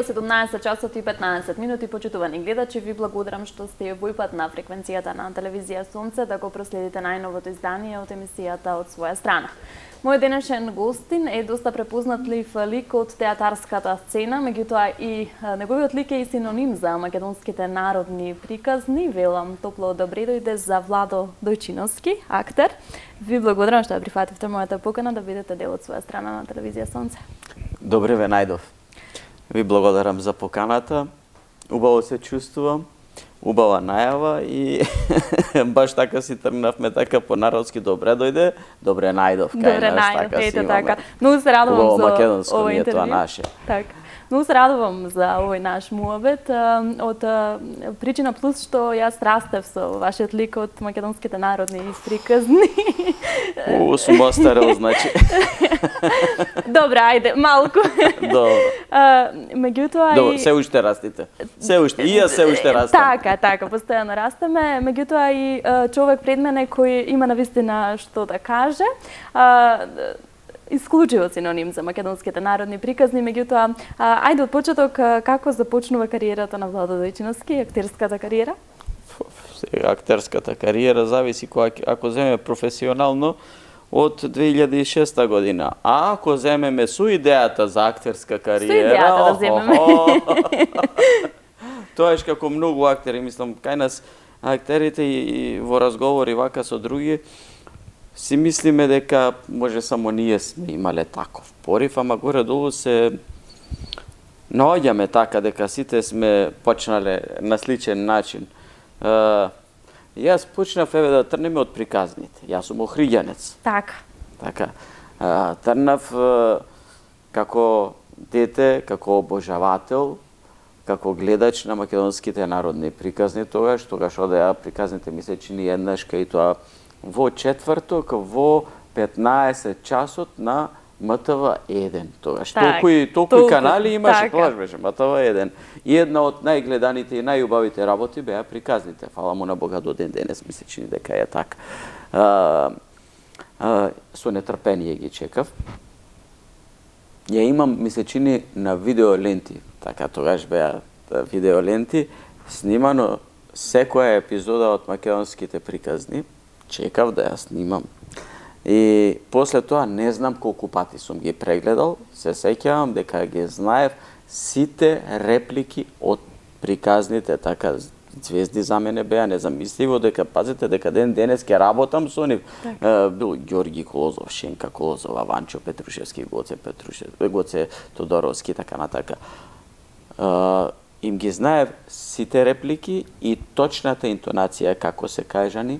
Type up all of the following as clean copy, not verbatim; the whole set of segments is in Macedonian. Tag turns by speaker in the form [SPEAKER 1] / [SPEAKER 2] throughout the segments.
[SPEAKER 1] среда 17 часот и 15 минути. Почитувани гледачи, ви благодарам што сте во пат на фреквенцијата на телевизија Сонце да го проследите најновото издание од емисијата од своја страна. Мој денешен гостин е доста препознатлив лик од театарската сцена, меѓутоа и неговиот лик е и синоним за македонските народни приказни. Велам топло добре дојде за Владо Дојчиновски, актер. Ви благодарам што ја прифативте мојата покана да бидете дел од своја страна на телевизија Сонце.
[SPEAKER 2] Добре ве најдов. Ви благодарам за поканата. Убаво се чувствувам. Убава најава и баш така си тргнавме така по народски добре дојде, добре најдов.
[SPEAKER 1] Добре најдов, ете така. Многу се радувам за
[SPEAKER 2] македонско
[SPEAKER 1] овој
[SPEAKER 2] ние
[SPEAKER 1] интервју.
[SPEAKER 2] тоа наше.
[SPEAKER 1] Така. Многу се радувам за овој наш муабет од причина плюс што јас растев со вашиот лик од македонските народни приказни.
[SPEAKER 2] Сум остарел, значи.
[SPEAKER 1] Добре, ајде, малку.
[SPEAKER 2] Добро.
[SPEAKER 1] Меѓутоа
[SPEAKER 2] Добро, се уште растите. Се уште, и јас се уште растам.
[SPEAKER 1] Така, постојано растеме. Меѓутоа и човек пред мене кој има навистина што да каже. Исклучиво синоним за македонските народни приказни, меѓутоа, ајде од почеток, како започнува кариерата на Владо Дојчиновски, актерската кариера?
[SPEAKER 2] Актерската кариера зависи ако земе професионално од 2006 година. А ако земеме со идејата за актерска кариера,
[SPEAKER 1] Со идејата да земеме.
[SPEAKER 2] Тоа е како многу актери, мислам, кај нас актерите и во разговори вака со други, си мислиме дека може само ние сме имале таков порив, ама горе-долу се наоѓаме така дека сите сме почнале на сличен начин. Јас почнав да трнеме од приказните. Јас сум охриѓанец. Така. Трнав како дете, како обожавател, како гледач на македонските народни приказни тогаш одеа приказните месечини еднаш кај тоа во четврток во 15 часот на МТВ1 тогаш. Толку канали имаше, тогаш беше МТВ1. И една од најгледаните и најубавите работи беа приказните. Фала му на Бога до ден денес ми се чини дека е така. Со нетрпение ги чекав. Ја имам, ми се чини, на видеоленти. Така тогаш беа видеоленти, снимано секоја епизода од македонските приказни. Чекав да ја снимам. И после тоа не знам колку пати сум ги прегледал, се сеќавам дека ги знаев сите реплики од приказните, така звезди за мене беа незамисливо дека пазите дека ден денес ќе работам со нив. Бил Ѓорги Колозов, Шенка Колозова, Ванчо Петрушевски, Гоце Тодоровски, така натака. Им ги знаев сите реплики и точната интонација како се кажани,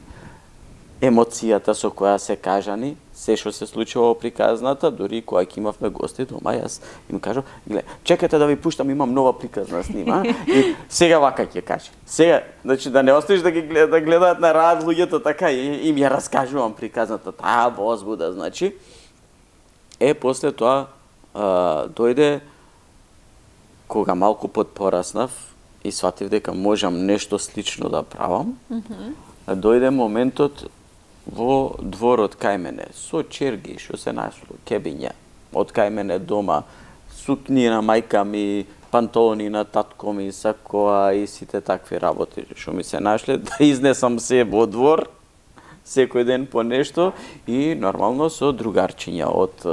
[SPEAKER 2] емоцијата со која се кажани, се што се случува во приказната, дури кога ќе имавме гости дома, јас им кажав, гледа, чекате да ви пуштам, имам нова приказна снима, и сега вака ќе каже. Сега, значи да не оставиш да гледаат на рад луѓето така, и им ја раскажувам приказната, таа возбуда, значи. После тоа дојде, кога малку пораснав и сватив дека можам нешто слично да правам, дојде моментот во дворот кај мене, со черги, што се нашло, кебиња, од кај мене дома, сукни на мајка ми, панталони на татко ми, сакоа и сите такви работи, што ми се нашле, да изнесам се во двор, секој ден по нешто, и нормално со другарчиња од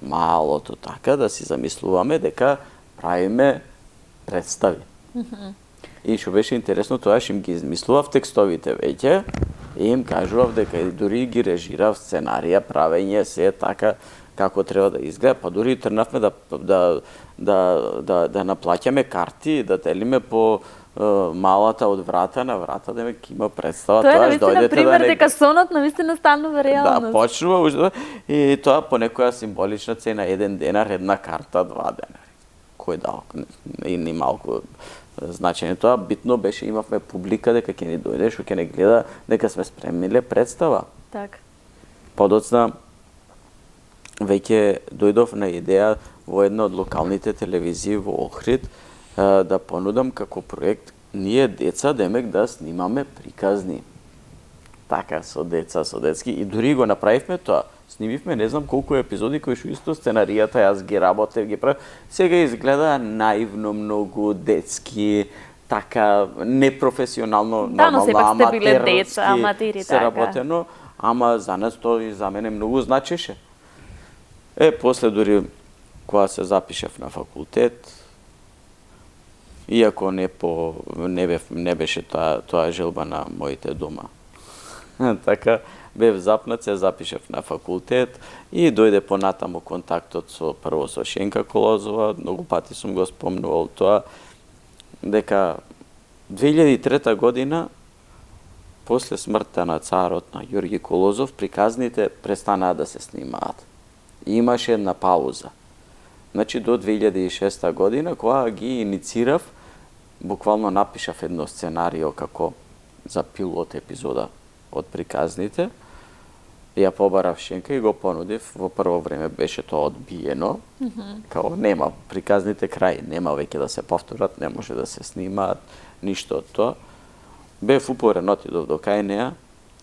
[SPEAKER 2] малото, така, да си замислуваме дека правиме представи. И што беше интересно, тоа што им ги измислував текстовите веќе и им кажував дека дури ги режирав сценарија, правење се така како треба да изгледа, па дури трнавме да наплаќаме карти, да делиме по малата од врата на врата, да има представа.
[SPEAKER 1] Тоа е навистина пример дека сонот навистина станува реалност.
[SPEAKER 2] Да, почнува ужо и тоа по некоја символична цена, 1 денар, една карта, 2 денари. Кој дал, и ни малку значење тоа, битно беше имавме публика дека ќе ни дојде, што ќе не гледа, дека сме спремниле представа.
[SPEAKER 1] Так.
[SPEAKER 2] Подоцна веќе дојдов на идеја во една од локалните телевизии во Охрид да понудам како проект ние деца демек да снимаме приказни. Така со деца, со детски и дури го направивме тоа снимивме не знам колку епизоди кои што исто сценаријата јас ги работев, ги правев. Сега изгледа наивно многу детски, така непрофесионално,
[SPEAKER 1] Да, но сепак сте биле
[SPEAKER 2] аматерски
[SPEAKER 1] деца, аматери,
[SPEAKER 2] се
[SPEAKER 1] така.
[SPEAKER 2] работено, ама за нас тоа и за мене многу значеше. После дури кога се запишев на факултет, иако не беше тоа желба на моите дома. Така, бев запнат, се запишев на факултет и дојде понатаму контактот прво со Шенка Колозова, многу пати сум го спомнувал тоа, дека 2003 година, после смртта на царот на Ѓорги Колозов, приказните престанаа да се снимаат. И имаше една пауза. Значи до 2006 година, кога ги иницирав, буквално напишав едно сценарио како за пилот епизода од приказните, ја побарав Шенка и го понудив. Во прво време беше тоа одбиено, као нема приказните крај, нема веќе да се повторат, не може да се снимаат, ништо од тоа. Бев упорен, отидов до кај неа,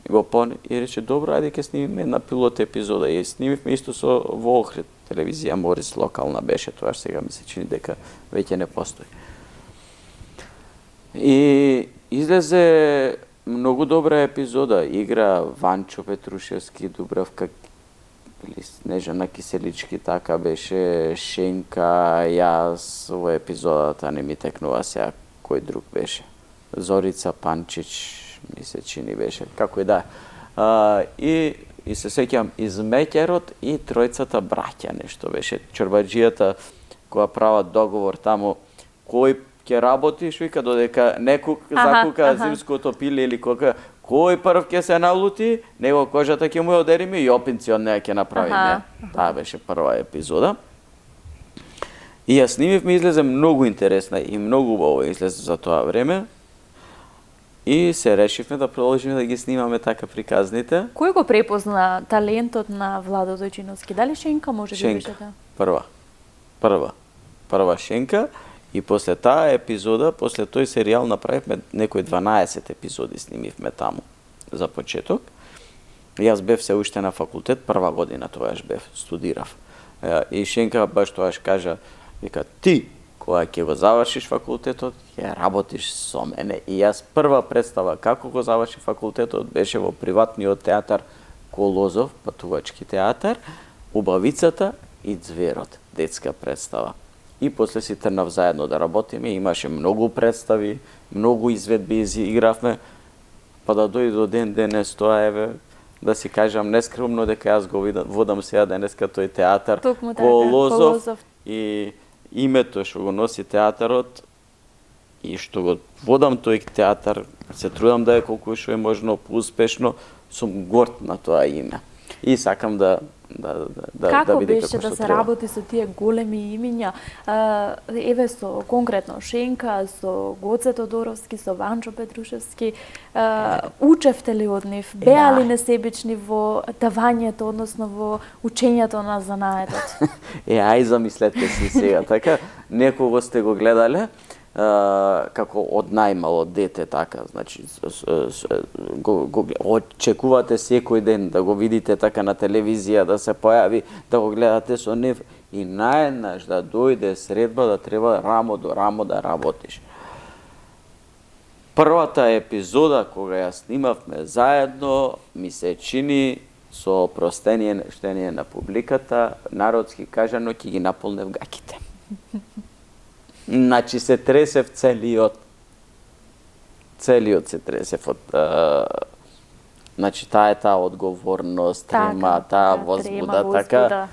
[SPEAKER 2] го и рече, добро, ајде ке снимиме една пилот епизода. И снимивме исто во Охрид, телевизија Морис, локална беше тоа, сега ми се чини дека веќе не постои. И излезе многу добра епизода. Игра Ванчо Петрушевски, Дубравка или Снежана Киселички, така беше, Шенка, јас, во епизодата не ми текнува сега кој друг беше. Зорица Панчич, ми се чини беше, како и да. И се сеќам Измеќерот и тројцата браќа нешто беше. Чорбаџијата која прават договор таму, кој ќе работиш, вика, додека некој закука зимското пиле или кој прв ќе се налути, него кожата ќе му ја одериме и опинци од неа ќе направиме. Таа беше прва епизода. И ја снимивме, излезе многу интересна и многу убаво излезе за тоа време. И се решивме да продолжиме да ги снимаме така приказните.
[SPEAKER 1] Кој го препозна талентот на Владо Дојчиновски? Дали Шенка може да беше
[SPEAKER 2] таа? Прва Шенка. И после таа епизода, после тој серијал направивме некои 12 епизоди снимивме таму за почеток. Јас бев се уште на факултет, прва година тогаш бев, студирав. И Шенка баш тогаш кажа, вика, ти кога ќе го завршиш факултетот, ќе работиш со мене. И јас прва представа како го заврши факултетот беше во приватниот театар Колозов, патувачки театар, Убавицата и Ѕверот, детска представа. И после си трнав заедно да работиме, имаше многу представи, многу изведби изигравме, па да дојде до ден денес тоа еве, да си кажам нескромно дека јас го водам сега денеска тој театар Колозов и името што го носи театарот и што го водам тој театар, се трудам да е колку што е можно поуспешно, сум горд на тоа име. И сакам да
[SPEAKER 1] Како
[SPEAKER 2] биде
[SPEAKER 1] беше
[SPEAKER 2] како
[SPEAKER 1] да
[SPEAKER 2] што
[SPEAKER 1] се
[SPEAKER 2] треба.
[SPEAKER 1] работи со тие големи имиња? Еве со конкретно Шенка, со Гоце Тодоровски, со Ванчо Петрушевски, учевте ли од нив? Беа ли несебични во давањето, односно во учењето на занаетот?
[SPEAKER 2] Ај замислете си сега, така, некого сте го гледале, како од најмало дете, така, значи, го очекувате секој ден да го видите така на телевизија, да се појави, да го гледате со нив и наеднаш да дојде средба да треба рамо до рамо да работиш. Првата епизода кога ја снимавме заедно, ми се чини со опростение на публиката, народски кажано, ќе ги наполнев гаките. Значи се тресев целиот се тресев од значи таа одговорност, трема, таа возбуда, така.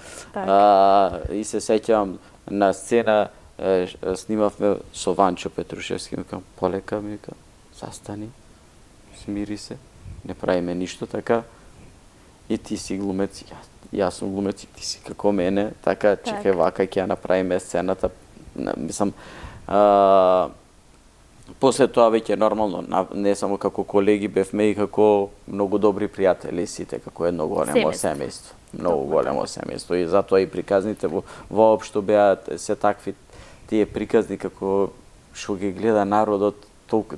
[SPEAKER 2] И се сеќавам на сцена снимавме со Ванчо Петрушевски, викам, полека, ми вика, застани, смири се, не правиме ништо, така. И ти си глумец, јас сум глумец и ти си како мене, така, чекај вака ќе ја направиме сцената. Мислам, после тоа веќе нормално, не само како колеги бевме и како многу добри пријатели сите, како едно големо семејство. Многу големо семејство и затоа и приказните воопшто беа се такви тие приказни како што ги гледа народот,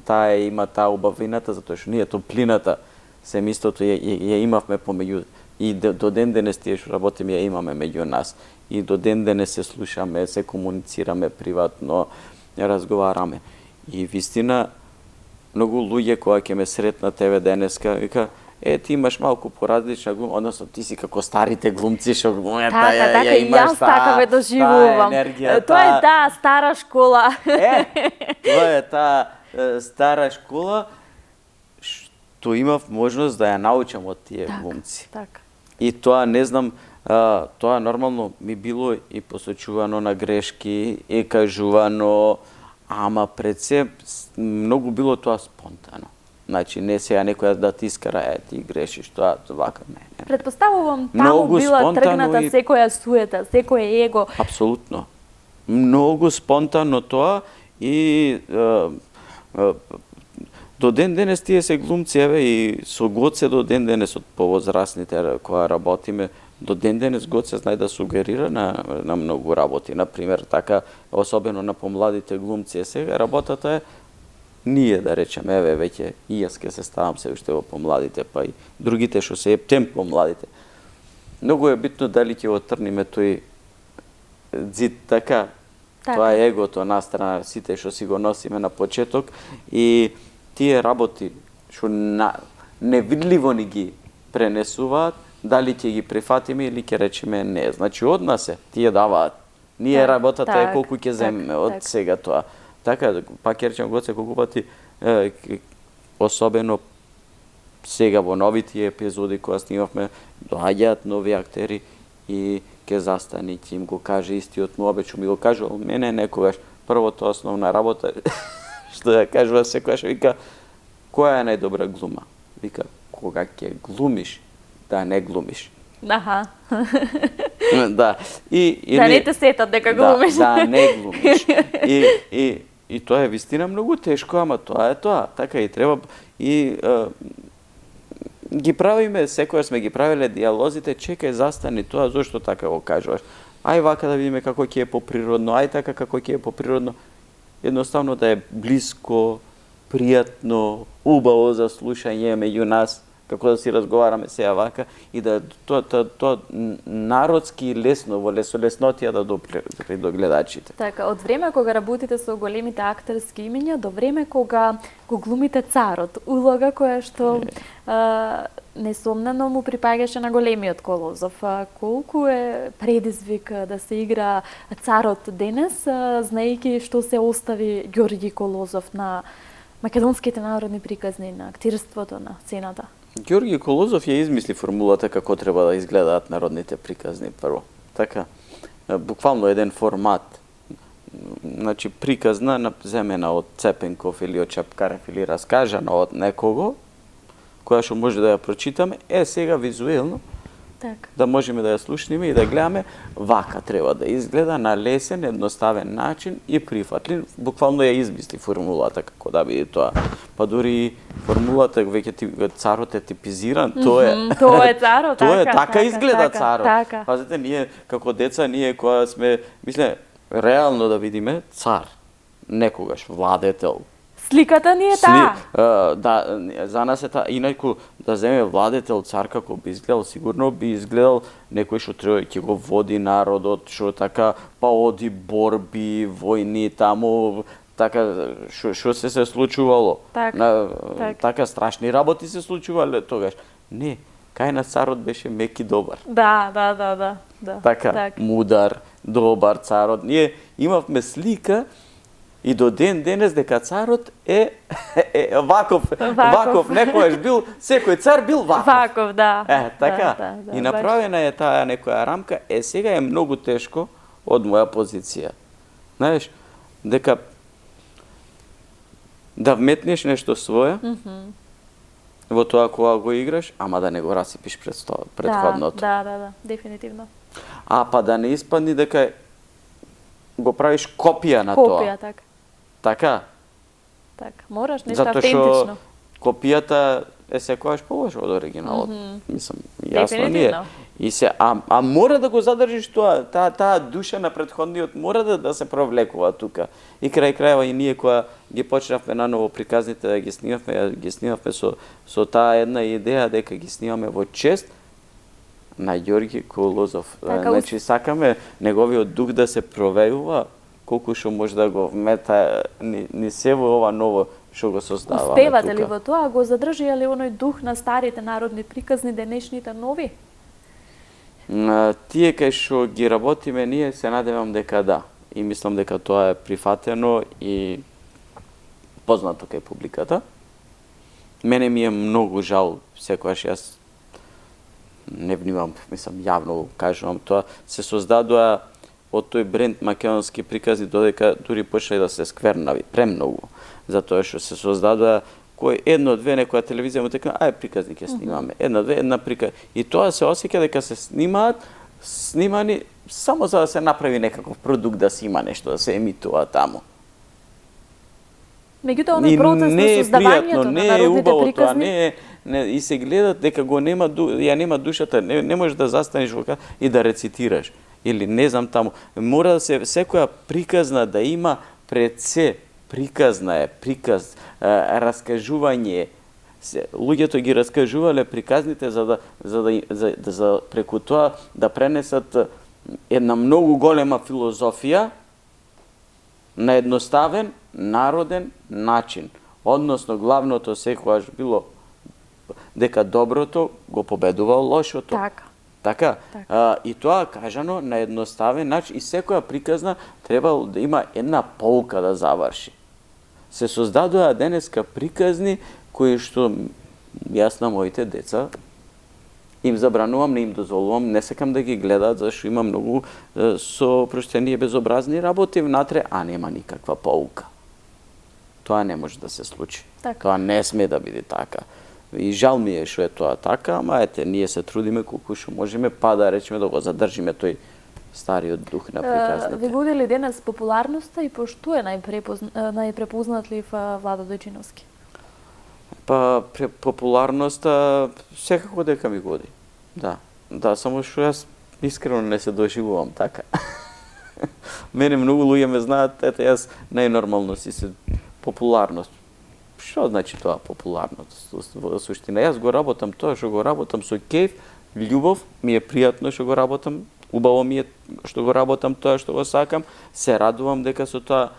[SPEAKER 2] таа има таа убавината, затоа што ние топлината семејството ја имавме помеѓу И до ден денес тие што работиме ја имаме меѓу нас. И до ден денес се слушаме, се комуницираме приватно, разговараме. И вистина, многу луѓе кои ќе ме сретнат тебе денеска, вика, ти имаш малку поразлична глума, односно ти си како старите глумци што глумат,
[SPEAKER 1] Така,
[SPEAKER 2] ја имаш
[SPEAKER 1] јас така ме доживувам. Тоа е таа стара школа.
[SPEAKER 2] Тоа е таа стара школа што имав можност да ја научам од тие глумци.
[SPEAKER 1] Така.
[SPEAKER 2] И тоа не знам, тоа нормално ми било и посочувано на грешки, и кажувано, ама пред се многу било тоа спонтано. Значи, не сега некоја да ти искара, ти грешиш, тоа вака, не.
[SPEAKER 1] Предпоставувам, таму била тргната секоја суета, секој его.
[SPEAKER 2] Апсолутно. Многу спонтано тоа и до ден денес тие се глумци, еве, и со Гоце до ден денес од повозрасните која работиме, до ден денес Гоце знае да сугерира на многу работи. Например, така, особено на помладите глумци сега, работата е ние, да речеме, еве, веќе и јас ке се ставам се уште во помладите, па и другите што се ептем помладите. Многу е битно дали ќе отрниме тој зид, така, тоа е егото настрана, сите што си го носиме на почеток, и тие работи што невидливо ни ги пренесуваат, дали ќе ги прифатиме или ќе речеме не. Значи, од нас е, тие даваат. Ние работата е колку ќе земеме од сега тоа. Така, пак ќе речем, Гоце, колку пати, особено сега во новите епизоди кои снимавме, доаѓаат нови актери и ќе застани, ќе им го каже истиот му обичај, ми го кажувал мене некогаш, првото основна работа, што ја кажува секогаш, вика, која е најдобра глума? Вика, кога ќе глумиш, да не глумиш.
[SPEAKER 1] Аха.
[SPEAKER 2] Да.
[SPEAKER 1] Да не те сетат дека глумиш.
[SPEAKER 2] Да не глумиш. И тоа е вистина многу тешко, ама тоа е тоа. Така и треба. И ги правиме, секојаш сме ги правиле диалозите, чекај, застани тоа, зошто така го кажуваш? Ај вака да видиме како ќе е поприродно, ај така како ќе е поприродно. Едноставно да е блиско, пријатно, убаво за слушање меѓу нас, како да си разговараме сега вака, и да тоа народски лесно, во леснотија да допре до гледачите.
[SPEAKER 1] Така, од време кога работите со големите актерски имиња, до време кога го глумите царот, улога која што несомнено му припаѓаше на големиот Колозов. Колку е предизвик да се игра царот денес, знаејќи што се остави Ѓорѓи Колозов на македонските народни приказни, на актерството, на сцената?
[SPEAKER 2] Ѓорѓи Колозов ја измисли формулата како треба да изгледаат народните приказни прво. Така, буквално еден формат. Значи, приказна земена од Цепенков или од Чапкарев или раскажана од некого, која што може да ја прочитаме, сега визуелно, да можеме да ја слушнеме и да гледаме, вака треба да изгледа на лесен, едноставен начин и прифатлив. Буквално ја измисли формулата како да биде тоа. Па дури формулата веќе царот е типизиран, тоа е
[SPEAKER 1] царот,
[SPEAKER 2] тоа е така изгледа царот. Пазете, ние како деца, ние која сме, мисле, реално да видиме цар, некогаш владетел.
[SPEAKER 1] Сликата ни е таа.
[SPEAKER 2] Да, за нас е таа. Инаку да земе владетел цар како би изгледал, сигурно би изгледал некој што треба ќе го води народот, што така па оди борби, војни таму, така што се случувало. Така страшни работи се случувале тогаш. Не, кај на царот беше мек и добар.
[SPEAKER 1] Да.
[SPEAKER 2] Така, мудар, добар царот. Ние имавме слика и до ден денес дека царот е Ваков. Некојаш бил, секој цар бил Ваков. Така. И направена е таа некоја рамка. Сега е многу тешко од моја позиција. Знаеш, дека да вметнеш нешто свое во тоа кога го играш, ама да не го расипиш претходното.
[SPEAKER 1] Да, дефинитивно.
[SPEAKER 2] Па да не испадни дека го правиш копија на тоа.
[SPEAKER 1] Копија, така.
[SPEAKER 2] Така?
[SPEAKER 1] Така, мораш нешто автентично.
[SPEAKER 2] Затоа што копијата е секогаш полоша од оригиналот. Мислам, јасно ни е. И а мора да го задржиш тоа, таа душа на претходниот мора да се провлекува тука. И крај крајава и ние која ги почнавме наново приказните да ги снимавме со таа една идеја дека ги снимаме во чест на Ѓорги Колозов.
[SPEAKER 1] Така,
[SPEAKER 2] Значи, сакаме неговиот дух да се провејува колку што може да го вмета ни се во ова ново што го создаваме.
[SPEAKER 1] Успевате ли во тоа? Го задржија ли оној дух на старите народни приказни, денешните нови?
[SPEAKER 2] Тие кај што ги работиме ние се надевам дека да. И мислам дека тоа е прифатено и познато кај публиката. Мене ми е многу жал, секогаш јас не внимам, мислам, јавно кажувам тоа, се создадоа од тој бренд македонски приказни додека дури почнале да се сквернави премногу, затоа што се создадоа кој едно-две некоја телевизија му текна, ај приказни ќе снимаме, една приказ. И тоа се осеќа дека се снимани само за да се направи некаков продукт, да се има нешто, да се емитува таму.
[SPEAKER 1] Меѓутоа, оној процес на создавањето на народните приказни...
[SPEAKER 2] И се гледат дека го нема душата, не можеш да застанеш и да рецитираш. Или не знам таму. Мора да се секоја приказна да има пред се. Приказна е, раскажување. Луѓето ги раскажувале приказните за преку тоа да пренесат една многу голема филозофија на едноставен, народен начин. Односно, главното секогаш било дека доброто го победувало лошото. Така. И тоа кажано на едноставен начин и секоја приказна требало да има една полка да заврши. Се создадоа денеска приказни кои што јас на моите деца им забранувам, не им дозволувам, не сакам да ги гледаат зашто има многу со проштени безобразни работи внатре, а нема никаква полка. Тоа не може да се случи. Тоа не сме да биде така. И жал ми е што е тоа така, ама ете, ние се трудиме колку што можеме, па да речеме да го задржиме тој стариот дух на приказните.
[SPEAKER 1] Ви годи ли денес популарноста и пошто е најпрепознатлив Владо Дојчиновски?
[SPEAKER 2] Па популарноста секако дека ми годи. Да, само што јас искрено не се доживувам така. Мене многу луѓе ме знаат, ете јас најнормално си се популарност. Што значи тоа популарност? Во суштина, јас го работам тоа што го работам со кејф, љубов, ми е пријатно што го работам, убаво ми е што го работам тоа што го сакам, се радувам дека со тоа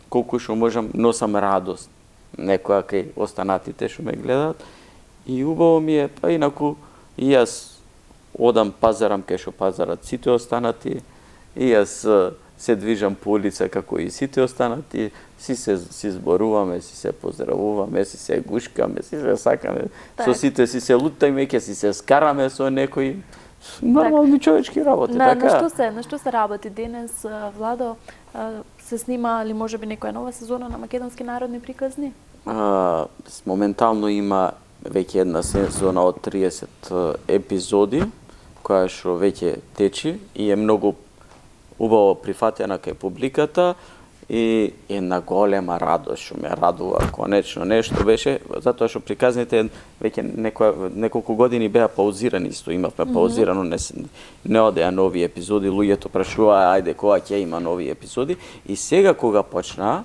[SPEAKER 2] колку што можам носам радост некоја кај останатите што ме гледаат и убаво ми е, па инаку и јас одам пазарам кај што пазарат сите останати и јас се движам по улица како и сите останати, си зборуваме, си се поздравуваме, си се гушкаме, си се сакаме, со сите си се лутајме, ќе си се скараме со некои нормални човечки работи, така.
[SPEAKER 1] На што се работи денес, Владо? Се снима ли можеби некоја нова сезона на македонски народни приказни?
[SPEAKER 2] Моментално има веќе една сезона од 30 епизоди, која што веќе течи и е многу убаво прифатена кај публиката и една голема радост што ме радува конечно нешто беше, затоа што приказните веќе неколку години беа паузирани, исто имавме паузирано, не одеа нови епизоди, луѓето прашуваа ајде кога ќе има нови епизоди и сега кога почнаа,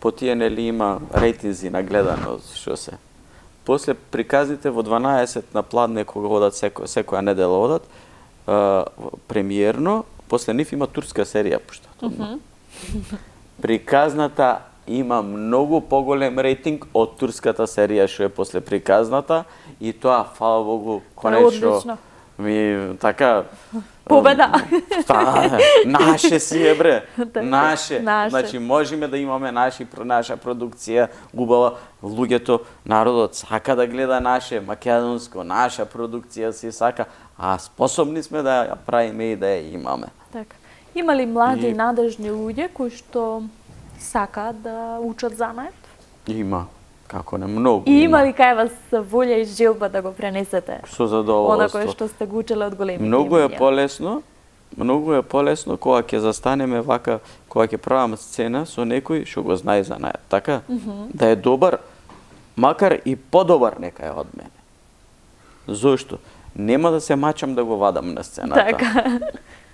[SPEAKER 2] по тие нели има рейтинзи на гледаност, што се. После приказните во 12 на пладне кога одат секоја недела одат, премиерно, после нив има турска серија пуштат. Приказната има многу поголем рейтинг од турската серија што е после приказната и тоа, фала Богу, конечно ми така
[SPEAKER 1] победа.
[SPEAKER 2] Наше си е бре, наше. Значи можеме да имаме наша продукција, убава, луѓето, народот сака да гледа наше, македонско, наша продукција си сака, а способни сме да ја правиме и да ја имаме.
[SPEAKER 1] Така. Има ли млади и надежни луѓе кои што сакаат да учат занает?
[SPEAKER 2] Има. Како не многу.
[SPEAKER 1] И има ли кај вас волја и желба да го пренесете?
[SPEAKER 2] Со задоволство.
[SPEAKER 1] Она кое што сте го учеле од големите
[SPEAKER 2] Многу е полесно кога ќе застанеме вака, кога ќе правам сцена со некој што го знае занает. Така? Да е добар, макар и подобар нека е од мене. Зошто? Нема да се мачам да го вадам на сцената.
[SPEAKER 1] Така.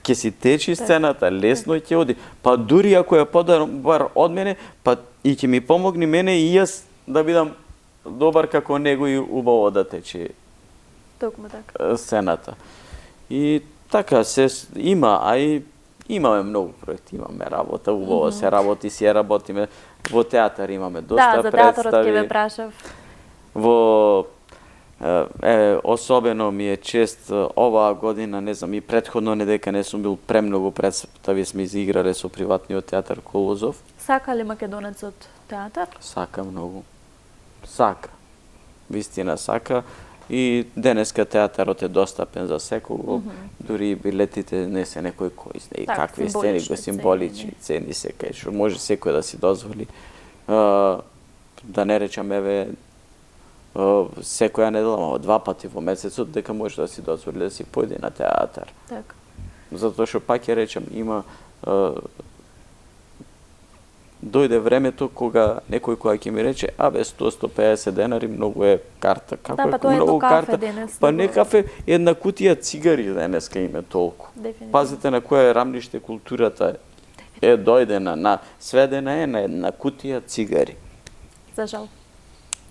[SPEAKER 2] Ќе си течи сцената, лесно ќе оди. Па дури ако е подобар од мене, па и ќе ми помогне мене и јас да бидам добар како него и убаво да тече
[SPEAKER 1] Токму така.
[SPEAKER 2] сцената. И така имаме многу проекти, имаме работа, убаво се работи, си ја работиме. Во театар имаме доста
[SPEAKER 1] за
[SPEAKER 2] представи.
[SPEAKER 1] театарот ќе ве прашав.
[SPEAKER 2] Особено ми е чест оваа година, не знам, и претходно не дека не сум бил премногу представи сме изиграле со приватниот театар Колозов.
[SPEAKER 1] Сака ли македонецот театар?
[SPEAKER 2] Сака многу. Сака. Вистина сака. И денеска театарот е достапен за секого. Дури билетите не се некој кој знае какви сцени, символични цени се кај што може секој да си дозволи. Да не речам секоја недела, 2 пати во месецот, дека може да си дозволи да си појде на театар.
[SPEAKER 1] Така.
[SPEAKER 2] Затоа што пак ја речам, има дојде времето кога некој која ќе ми рече, 100-150 денари многу е карта. Како
[SPEAKER 1] па тоа е
[SPEAKER 2] многу
[SPEAKER 1] кафе
[SPEAKER 2] карта?
[SPEAKER 1] денес.
[SPEAKER 2] Па не кафе, една кутија цигари денеска име толку. Пазите на која рамниште културата е дојдена, сведена е на една кутија цигари.
[SPEAKER 1] За жал.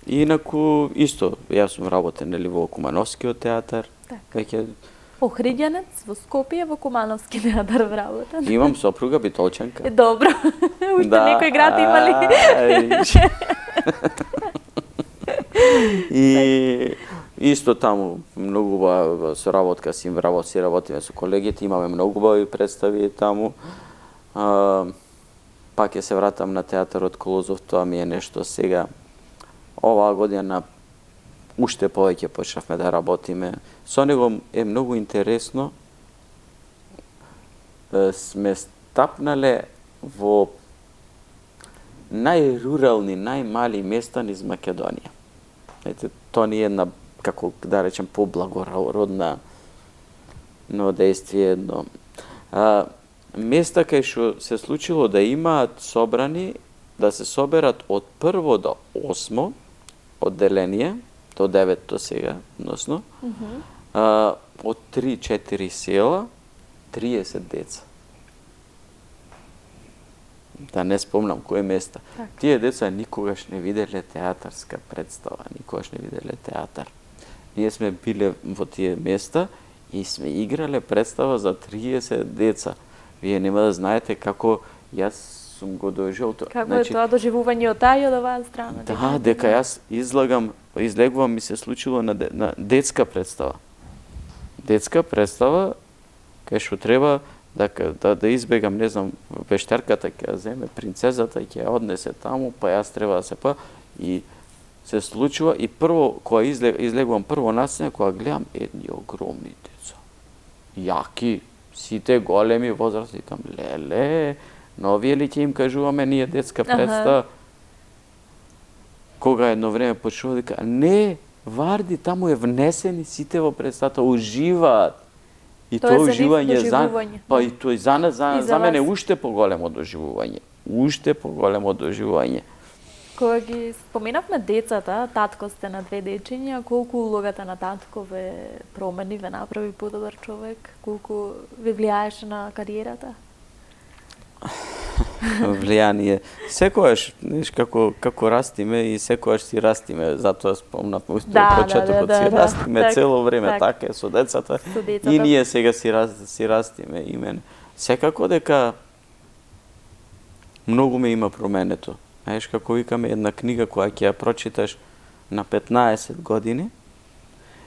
[SPEAKER 2] Инаку, исто, јас сум работен во Кумановскиот театар. Веќе
[SPEAKER 1] Охриѓанец во Скопје, во Кумановски театар вработен.
[SPEAKER 2] имам сопруга битолчанка.
[SPEAKER 1] Добро. Уште некој град има ли?
[SPEAKER 2] И исто таму многу убава соработка си работиме со колегите, имаме многу убави представи таму. Пак ќе се вратам на театарот Колозов, тоа ми е нешто сега. Оваа година уште повеќе почнавме да работиме. Со него е многу интересно. Сме стапнале во најрурални, најмали места низ Македонија. Тоа не е една, како да речем, поблагородна но действие едно. Места кај што се случило да имаат собрани, да се соберат од 1 до 8 одделение, до 9 сега, односно, од 3-4 села, 30 деца. Да не спомнам кои места. Тие деца никогаш не виделе театарска представа, никогаш не виделе театар. Ние сме биле во тие места и сме играле представа за 30 деца. Вие нема да знаете како јас сум го доживел тоа.
[SPEAKER 1] Како е тоа доживување од таа и од оваа страна?
[SPEAKER 2] Да, дека јас излегувам ми се случило на детска представа. Детска представа кај што треба да избегам, не знам, вештарката ќе ја земе, принцезата ќе ја однесе таму, па јас треба да се и се случува и прво кога излегувам прво на сцена, кога гледам едни огромни деца. Јаки, сите големи возраст, викам, леле, но овие ли ќе им кажуваме ние детска представа? Кога едно време почува дека не, Варди, таму е внесени сите во представата, уживаат. И тоа уживање па и тоа за мене уште поголемо доживување. Уште поголемо доживување.
[SPEAKER 1] Кога ги споменавме децата, татко сте на 2 дечиња, колку улогата на татко ве промени, ве направи подобар човек? Колку ве влијаеше на кариерата?
[SPEAKER 2] Влијание. Секогаш, знаеш, како растиме и секогаш си растиме, затоа спомнавме уште од почетокот, си растиме цело време, така е со децата. И ние сега си растиме имен. Секако дека многу ме има променето. Знаеш, како викаме, една книга која ќе ја прочиташ на 15 години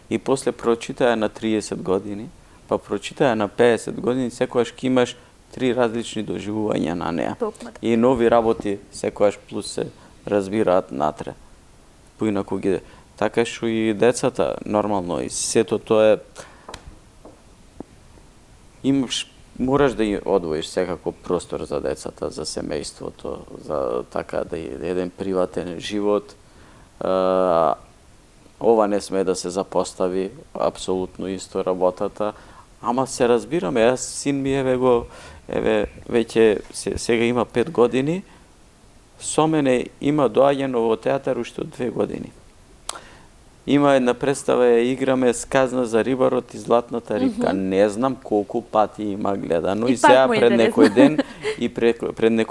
[SPEAKER 2] и после прочитаја на 30 години, па прочитаја на 50 години, секогаш ќе имаш 3 различни доживувања на неа. И нови работи секогаш плюс се разбираат натре. Поинаку ги. Така што и децата, нормално, и сето тоа е... Мораш да ја одвоиш секако простор за децата, за семејството, за така да еден приватен живот. Ова не сме да се запостави, апсолутно исто работата. Ама се разбираме, јас син ми веќе сега има 5 години, со мене има доаѓано во театар уште од 2 години. Има една представа, ја играме Сказна за рибарот и Златната рибка. Не знам колку пати има гледано и сега пред некој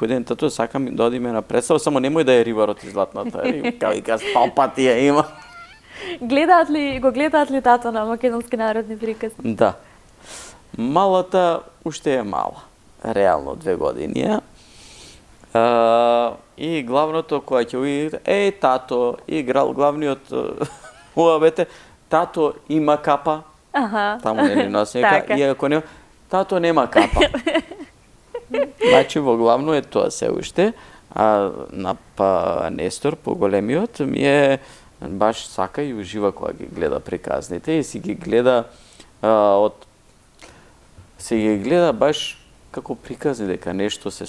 [SPEAKER 2] ден, тато сакам да одиме на представа, само немој да е рибарот и Златната рибка, вика 100 пати ја има.
[SPEAKER 1] Го гледаат ли тато на македонски народни приказни?
[SPEAKER 2] Да. Малата уште е мала. Реално 2 години е. И главното кога ќе уиде, тато, играл главниот уабете, тато има капа. Таму нели носника, иако не, тато нема капа. Значи во главно е тоа се уште, а на Нестор, поголемиот, ми е баш сака и ужива кога ги гледа приказните и си ги гледа баш како приказни, дека нешто се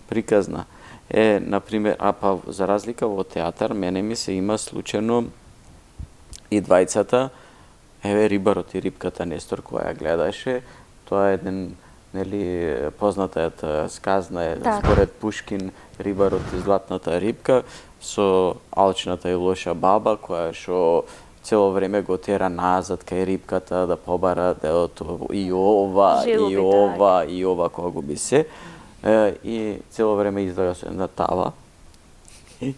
[SPEAKER 2] приказна. Например, за разлика во театар, мене ми се има случајно и двајцата, Рибарот и рибката Нестор, која ја гледаше, тоа е еден, нели, познатата сказна според Пушкин, Рибарот и златната рибка, со алчната и лоша баба, која шо цело време го тера назад кај рибката да побара делото и ова, кога губи се. И цело време излага се на тава. И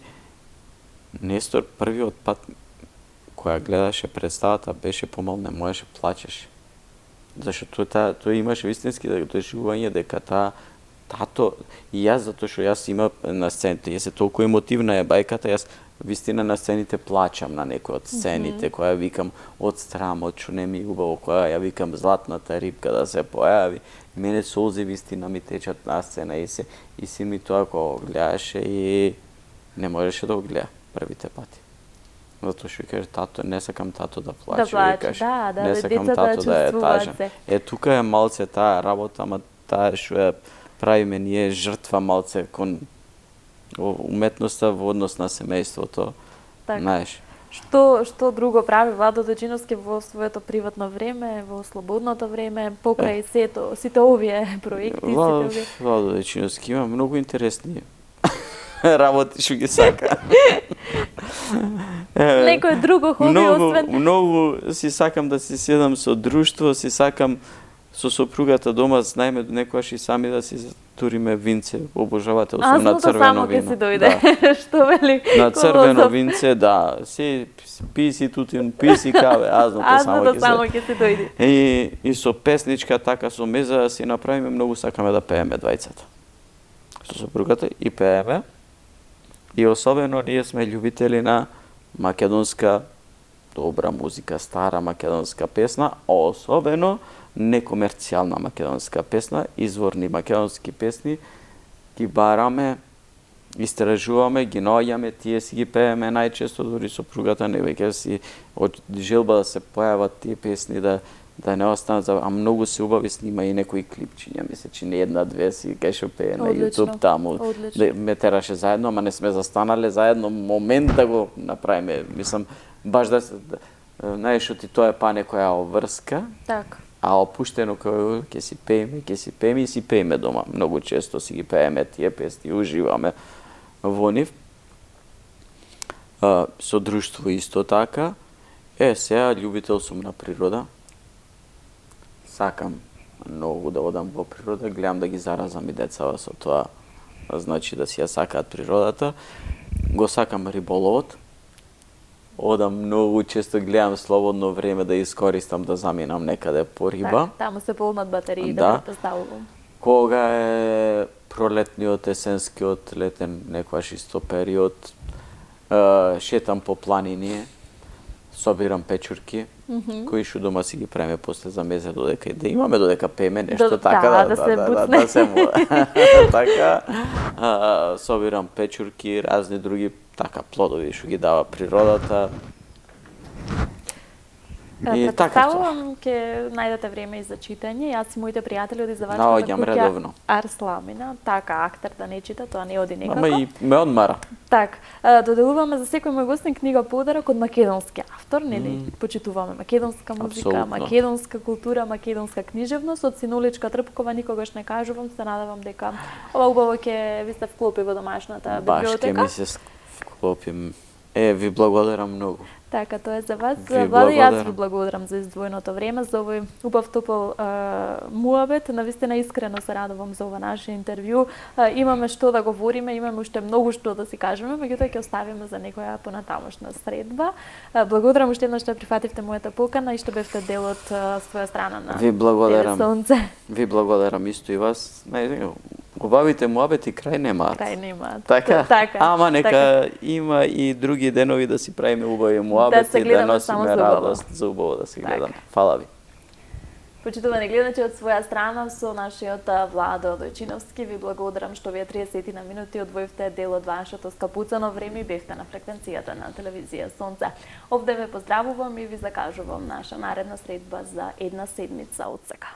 [SPEAKER 2] Нестор првиот пат која гледаше представата беше помал не можеше плачеше. Зашто тој имаше вистински доживување дека тато и јас, затоа што јас има на сцените, јас е толку емотивна е бајката, јас вистина на сцените плачам на некои од сцените, која викам од страмот, што не ми убаво, која ја викам златната рибка да се појави. Мене солзи вистина ми течат на сцена и син ми тоа кога гледаше и не можеше да го гледа првите пати. Затоа што каже тато, не сакам тато да плаче, не сакам тато да е тажен. Тука е малце таа работа, ама таа што ја правиме ние жртва малце кон уметноста во однос на семејството. Знаеш.
[SPEAKER 1] Што друго прави Владо Дојчиновски во своето приватно време, во слободното време, покрај сите овие проекти?
[SPEAKER 2] Владо Дојчиновски има многу интересни работи што ги сака.
[SPEAKER 1] Некој друго хоби освен...
[SPEAKER 2] Многу си сакам да си седам со друштво, си сакам со сопругата дома, знаеме некојаш и сами да си туриме винце, обожавателство на црвено вино.
[SPEAKER 1] Азното само ќе си дојде, што вели?
[SPEAKER 2] На црвено винце, да, пи си тутин, пи си каве, азното само
[SPEAKER 1] ќе си дојде.
[SPEAKER 2] И со песничка, така со меза да си направиме, многу сакаме да пееме двајцата. Со сопругата и пееме. И особено ние сме љубители на македонска добра музика, стара македонска песна, а особено некомерцијална македонска песна, изворни македонски песни, ги бараме, истражуваме, ги наоѓаме, тие си ги пееме најчесто, дури сопругата не веќе си од желба да се појават тие песни, да не останат, а многу се убави снима и некои клипчиња, мисля, че не една-две си кај што пее на YouTube таму, ме тераше заедно, ама не сме застанале заедно, момент да го направиме, мислам, баш да се, знаеш, ти тоа е некоја обврска, а опуштено кај ќе си пееме и си пееме дома. Многу често си ги пееме тие песни, уживаме во нив. Со друштво исто така. Сега љубител сум на природа. Сакам многу да одам во природа, гледам да ги заразам и децава со тоа, значи да си ја сакаат природата. Го сакам риболовот. Одам многу често, гледам слободно време да искористам да заминам некаде по риба.
[SPEAKER 1] Таму се полнат батерии, да претставувам.
[SPEAKER 2] Кога е пролетниот, есенскиот, летен, некојаш исто период, шетам по планини, собирам печурки, кои што дома си ги правиме после за мезе додека да имаме, додека пееме нешто така да се така. Собирам печурки, разни други така плодови што ги дава природата.
[SPEAKER 1] Претставувам ќе најдете време и за читање. Јас и моите пријатели од издавачката куќа Арсламина, така актер да не чита, тоа не оди некако.
[SPEAKER 2] Ама и ме одмара.
[SPEAKER 1] Доделуваме за секој мој гостин книга подарок од македонски автор, нели? Почитуваме македонска музика, македонска култура, македонска книжевност. Од Синуличка Трпкова никогаш не кажувам, се надевам дека ова убаво ќе ви се вклопи во домашната библиотека.
[SPEAKER 2] Баш ќе ми се вклопим. Ви благодарам многу.
[SPEAKER 1] Така, тоа е за вас.
[SPEAKER 2] Ви
[SPEAKER 1] Влади, јас ви
[SPEAKER 2] благодарам.
[SPEAKER 1] благодарам за издвоеното време, за овој убав топол муабет. Навистина искрено се радувам за ова наше интервју. Имаме што да говориме, имаме уште многу што да си кажеме, меѓутоа ќе оставиме за некоја понатамошна средба. Благодарам уште еднаш што прифативте мојата покана и што бевте дел од своја страна на
[SPEAKER 2] Ви благодарам.
[SPEAKER 1] Сонце.
[SPEAKER 2] Ви благодарам исто и вас. Убавите муабети крај немаат.
[SPEAKER 1] Крај немаат.
[SPEAKER 2] Така?
[SPEAKER 1] Така.
[SPEAKER 2] Ама нека
[SPEAKER 1] така.
[SPEAKER 2] има и други денови да си правиме убави муабети,
[SPEAKER 1] се
[SPEAKER 2] да
[SPEAKER 1] гледаме само
[SPEAKER 2] носиме
[SPEAKER 1] за убаво.
[SPEAKER 2] радост за убаво да се
[SPEAKER 1] Така.
[SPEAKER 2] гледаме. Фала ви.
[SPEAKER 1] Почитувани гледачи, од своја страна со нашиот Владо Дојчиновски ви благодарам што вие 30 на минути одвоивте дел од вашето скапуцано време и бевте на фреквенцијата на телевизија Сонце. Овде ве поздравувам и ви закажувам наша наредна средба за една седмица од сега.